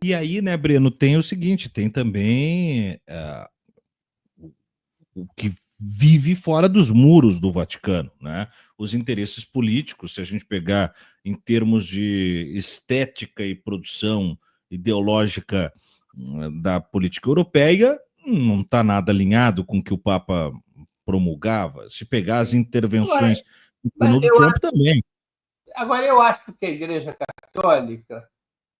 E aí, né, Breno, tem o seguinte, tem também o que vive fora dos muros do Vaticano, né? Os interesses políticos, se a gente pegar em termos de estética e produção ideológica da política europeia, não está nada alinhado com o que o Papa promulgava. Se pegar as Agora, intervenções do mas Donald Trump também. agora, eu acho que a Igreja Católica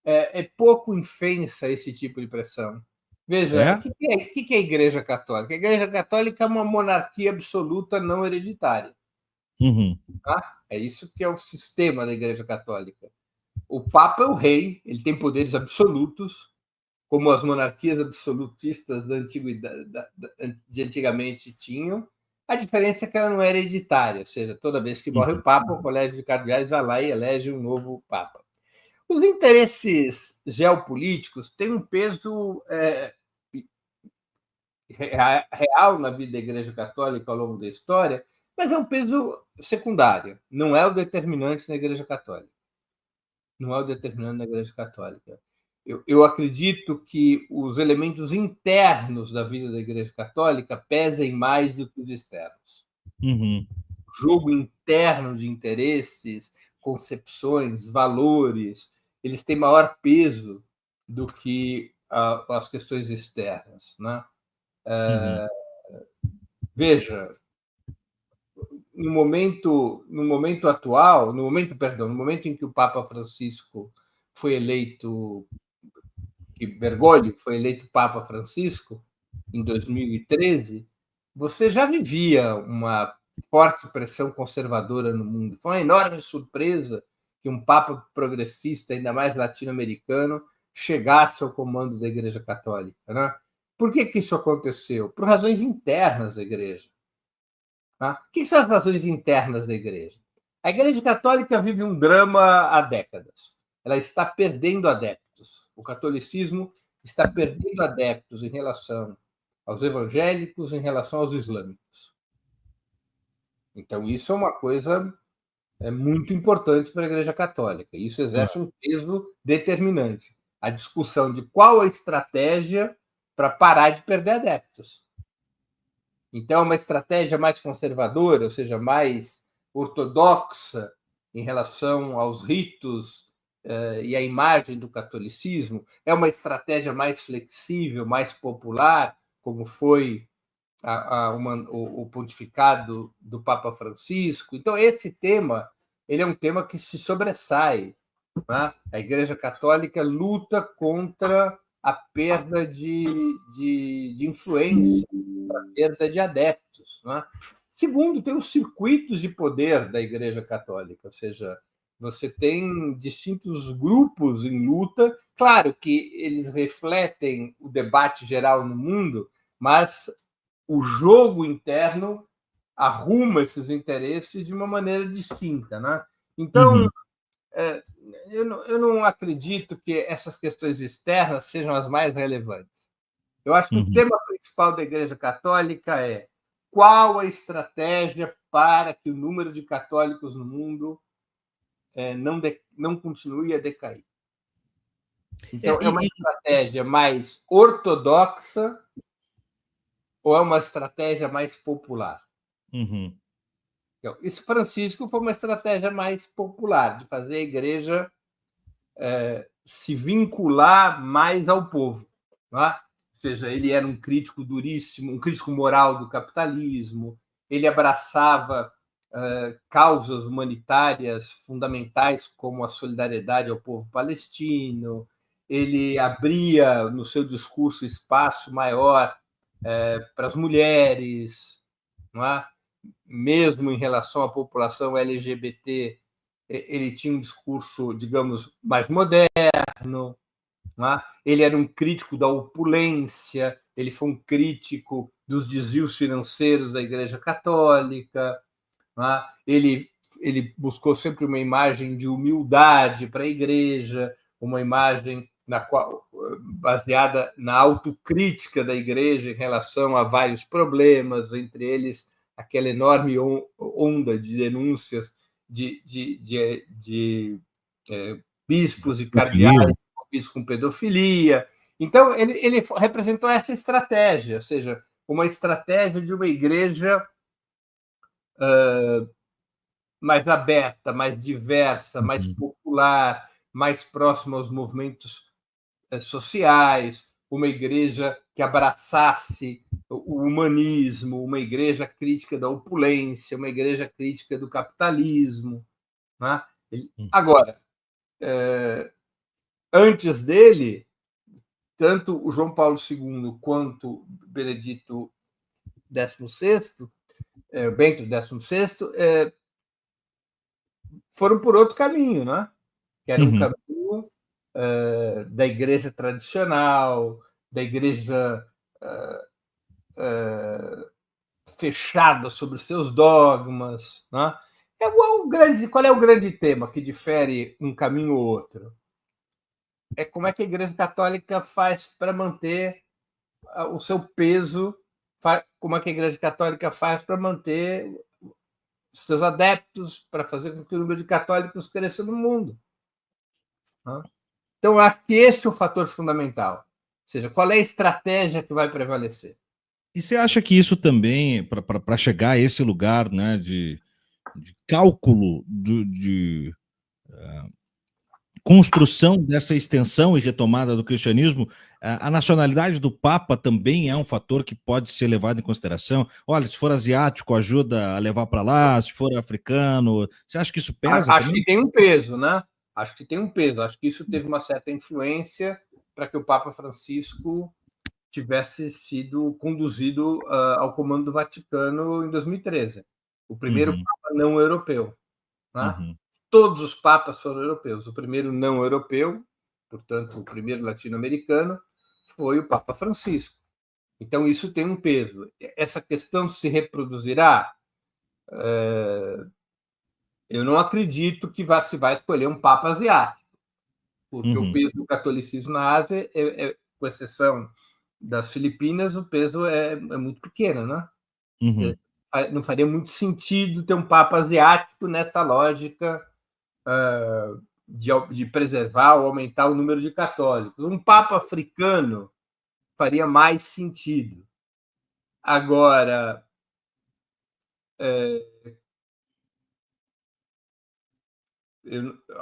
é pouco infensa a esse tipo de pressão. Veja, o É? que é a Igreja Católica? A Igreja Católica é uma monarquia absoluta não hereditária. Uhum. Tá? É isso que é o sistema da Igreja Católica. O Papa é o rei, ele tem poderes absolutos, como as monarquias absolutistas da antiguidade, de antigamente tinham. A diferença é que ela não é hereditária, ou seja, toda vez que morre o Uhum. Papa, o Colégio de Cardeais vai lá e elege um novo Papa. Os interesses geopolíticos têm um peso real na vida da Igreja Católica ao longo da história, mas é um peso secundário, não é o determinante na Igreja Católica. Não é o determinante na Igreja Católica. Eu acredito que os elementos internos da vida da Igreja Católica pesem mais do que os externos. Uhum. O jogo interno de interesses, concepções, valores, eles têm maior peso do que as questões externas, né? Uhum. Veja, no momento atual, no momento em que o Papa Francisco foi eleito, que Bergoglio foi eleito Papa Francisco em 2013, você já vivia uma forte pressão conservadora no mundo. Foi uma enorme surpresa que um Papa progressista, ainda mais latino-americano, chegasse ao comando da Igreja Católica, né? Por que isso aconteceu? Por razões internas da Igreja. Tá? O que são as razões internas da Igreja? A Igreja Católica vive um drama há décadas. Ela está perdendo adeptos. O catolicismo está perdendo adeptos em relação aos evangélicos, em relação aos islâmicos. Então, isso é uma coisa muito importante para a Igreja Católica. Isso exerce um peso determinante. A discussão de qual a estratégia para parar de perder adeptos. Então, é uma estratégia mais conservadora, ou seja, mais ortodoxa em relação aos ritos e à imagem do catolicismo. É uma estratégia mais flexível, mais popular, como foi o pontificado do Papa Francisco. Então, esse tema ele é um tema que se sobressai. Né? A Igreja Católica luta contra a perda de influência, a perda de adeptos. Né? Segundo, tem os circuitos de poder da Igreja Católica, ou seja, você tem distintos grupos em luta. Claro que eles refletem o debate geral no mundo, mas o jogo interno arruma esses interesses de uma maneira distinta. Né? Então, Uhum. eu não acredito que essas questões externas sejam as mais relevantes. Eu acho que o Uhum. tema principal da Igreja Católica é qual a estratégia para que o número de católicos no mundo não continue a decair. É, Então, é uma estratégia mais ortodoxa ou é uma estratégia mais popular? uhum. Então, isso Francisco foi uma estratégia mais popular, de fazer a igreja se vincular mais ao povo. Não é? Ou seja, ele era um crítico duríssimo, um crítico moral do capitalismo, ele abraçava causas humanitárias fundamentais, como a solidariedade ao povo palestino, ele abria no seu discurso espaço maior para as mulheres, não é? Mesmo em relação à população LGBT, ele tinha um discurso, digamos, mais moderno. Não é? Ele era um crítico da opulência, ele foi um crítico dos desvios financeiros da Igreja Católica. Não é? Ele buscou sempre uma imagem de humildade para a Igreja, uma imagem baseada na autocrítica da Igreja em relação a vários problemas, entre eles aquela enorme onda de denúncias de bispos e cardeais Pedofilia. envolvidos com pedofilia. Então, ele representou essa estratégia, ou seja, uma estratégia de uma igreja mais aberta, mais diversa, mais popular, mais próxima aos movimentos sociais, uma igreja que abraçasse o humanismo, uma igreja crítica da opulência, uma igreja crítica do capitalismo. Né? Agora, antes dele, tanto o João Paulo II quanto Benedito XVI, Bento XVI, foram por outro caminho, né? Que era um caminho da igreja tradicional, da igreja fechada sobre os seus dogmas. Né? Qual é o grande tema que difere um caminho ou outro? É como é que a Igreja Católica faz para manter o seu peso, como é que a Igreja Católica faz para manter os seus adeptos, para fazer com que o número de católicos cresça no mundo. Então, acho que este é o fator fundamental. Ou seja, qual é a estratégia que vai prevalecer? E você acha que isso também, para chegar a esse lugar, né, de cálculo de construção dessa extensão e retomada do cristianismo, a nacionalidade do Papa também é um fator que pode ser levado em consideração? Olha, se for asiático, ajuda a levar para lá, se for africano, você acha que isso pesa Acho também? que tem um peso, né? Acho que tem um peso. Acho que isso teve uma certa influência para que o Papa Francisco tivesse sido conduzido ao comando do Vaticano em 2013. O primeiro Papa não europeu. Né? Todos os papas foram europeus. O primeiro não europeu, portanto, o primeiro latino-americano, foi o Papa Francisco. Então, isso tem um peso. Essa questão se reproduzirá? Eu não acredito que se vai escolher um Papa asiático, porque o peso do catolicismo na Ásia, com exceção das Filipinas, o peso é muito pequeno, né? Não faria muito sentido ter um Papa asiático nessa lógica de preservar ou aumentar o número de católicos. Um Papa africano faria mais sentido. Agora,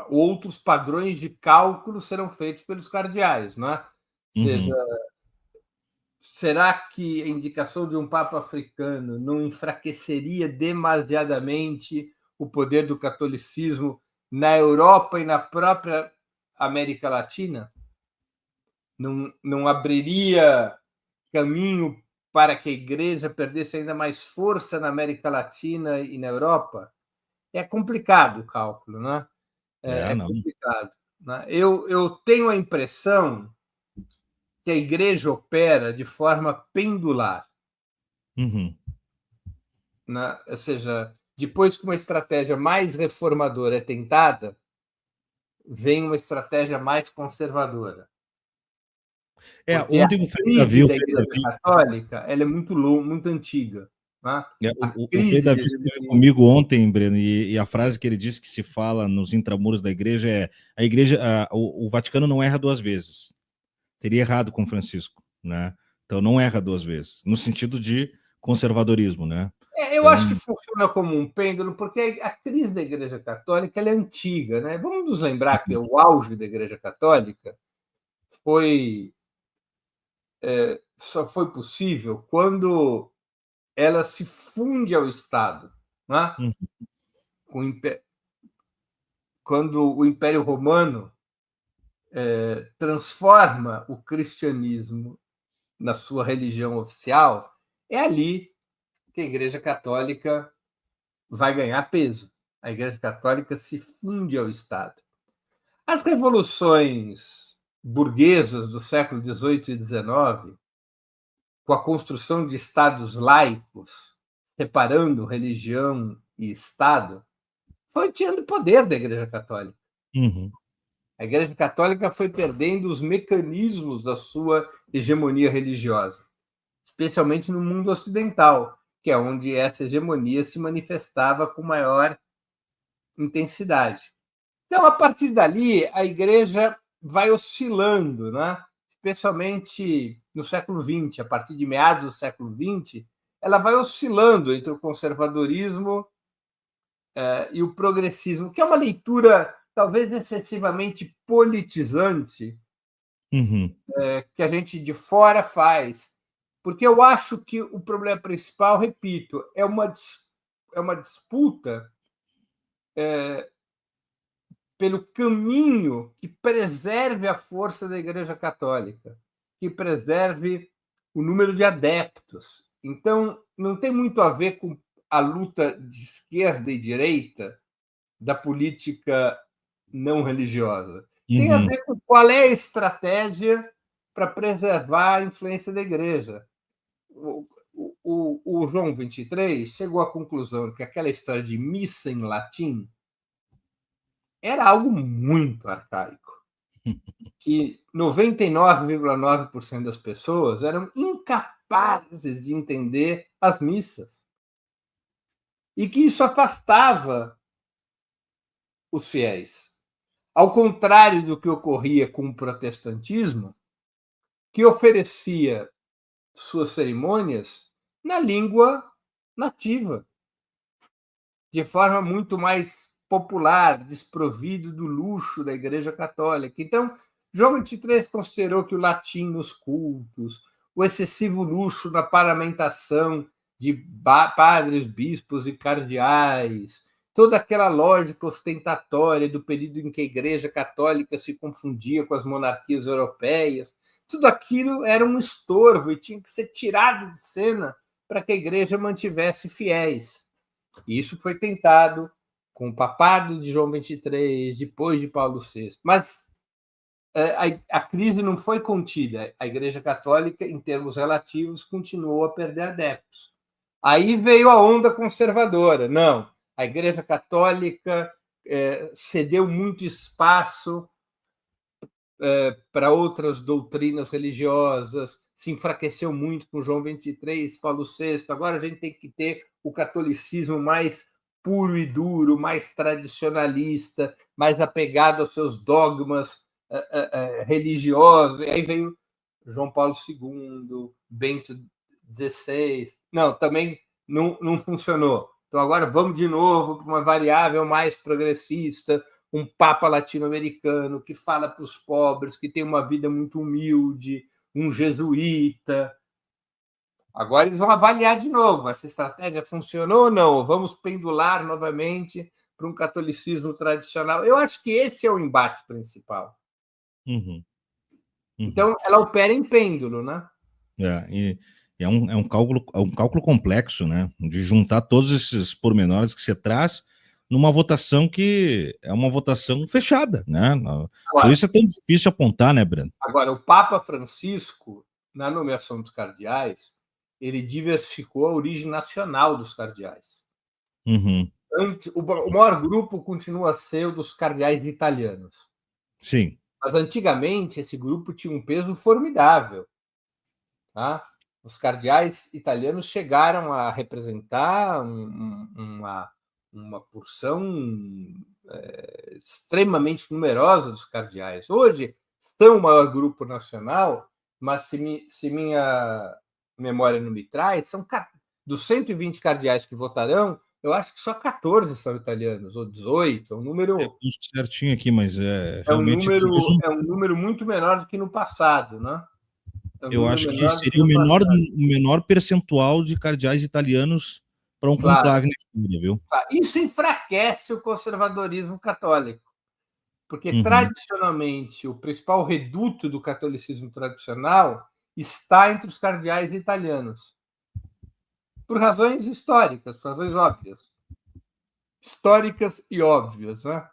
outros padrões de cálculo serão feitos pelos cardeais, não é? Ou seja, será que a indicação de um Papa africano não enfraqueceria demasiadamente o poder do catolicismo na Europa e na própria América Latina? Não abriria caminho para que a igreja perdesse ainda mais força na América Latina e na Europa? É complicado o cálculo, né? É complicado. Né? Eu tenho a impressão que a igreja opera de forma pendular. Né? Ou seja, depois que uma estratégia mais reformadora é tentada, vem uma estratégia mais conservadora. Porque Ontem a o Frei crise Davi, da Igreja Católica ela é muito antiga. Né? o Frei Davi esteve comigo ontem, Breno, e a frase que ele disse que se fala nos intramuros da igreja é: a igreja, o Vaticano não erra duas vezes. Teria errado com Francisco, né? Então não erra duas vezes, no sentido de conservadorismo, né? Eu acho que funciona como um pêndulo, porque a crise da Igreja Católica ela é antiga, né? Vamos nos lembrar que o auge da Igreja Católica só foi possível quando ela se funde ao Estado, né? Quando o Império Romano transforma o cristianismo na sua religião oficial, é ali que a Igreja Católica vai ganhar peso. A Igreja Católica se funde ao Estado. As revoluções burguesas do século XVIII e XIX, com a construção de estados laicos, separando religião e Estado, foi tirando poder da Igreja Católica. A Igreja Católica foi perdendo os mecanismos da sua hegemonia religiosa, especialmente no mundo ocidental, que é onde essa hegemonia se manifestava com maior intensidade. Então, a partir dali, a Igreja vai oscilando, né? Especialmente no século XX, a partir de meados do século XX, ela vai oscilando entre o conservadorismo e o progressismo, que é uma leitura talvez excessivamente politizante que a gente de fora faz, porque eu acho que o problema principal, repito, é uma disputa pelo caminho que preserve a força da Igreja Católica, que preserve o número de adeptos. Então, não tem muito a ver com a luta de esquerda e direita da política não religiosa. Tem a ver com qual é a estratégia para preservar a influência da Igreja. O João 23 chegou à conclusão que aquela história de missa em latim era algo muito arcaico, que 99,9% das pessoas eram incapazes de entender as missas e que isso afastava os fiéis. Ao contrário do que ocorria com o protestantismo, que oferecia suas cerimônias na língua nativa, de forma muito mais popular, desprovido do luxo da Igreja Católica. Então, João 23 considerou que o latim nos cultos, o excessivo luxo na parlamentação de padres, bispos e cardeais, toda aquela lógica ostentatória do período em que a Igreja Católica se confundia com as monarquias europeias, tudo aquilo era um estorvo e tinha que ser tirado de cena para que a Igreja mantivesse fiéis. E isso foi tentado com o papado de João 23, depois de Paulo VI. Mas a crise não foi contida. A Igreja Católica, em termos relativos, continuou a perder adeptos. Aí veio a onda conservadora. Não, a Igreja Católica cedeu muito espaço para outras doutrinas religiosas, se enfraqueceu muito com João 23, Paulo VI. Agora a gente tem que ter o catolicismo mais puro e duro, mais tradicionalista, mais apegado aos seus dogmas religiosos. E aí veio João Paulo II, Bento XVI. Não, também não funcionou. Então agora vamos de novo para uma variável mais progressista, um papa latino-americano que fala para os pobres, que tem uma vida muito humilde, um jesuíta. Agora eles vão avaliar de novo, essa estratégia funcionou ou não? Vamos pendular novamente para um catolicismo tradicional. Eu acho que esse é o embate principal. Então, ela opera em pêndulo, né? É um cálculo complexo, né? De juntar todos esses pormenores que você traz numa votação que é uma votação fechada, né? Agora, por isso é tão difícil apontar, né, Breno? Agora, o Papa Francisco, na nomeação dos cardeais, ele diversificou a origem nacional dos cardeais. O maior grupo continua a ser o dos cardeais italianos. Sim. Mas antigamente esse grupo tinha um peso formidável. Tá? Os cardeais italianos chegaram a representar uma porção extremamente numerosa dos cardeais. Hoje são o maior grupo nacional, mas se minha memória não me traz, são dos 120 cardeais que votarão, eu acho que só 14 são italianos, ou 18, é um número... certinho aqui, mas realmente... É um número muito menor do que no passado, né? Eu acho que seria o menor percentual de cardeais italianos para um conclave na história, viu? Isso enfraquece o conservadorismo católico, porque tradicionalmente o principal reduto do catolicismo tradicional está entre os cardeais italianos, por razões históricas, por razões óbvias. Históricas e óbvias, né?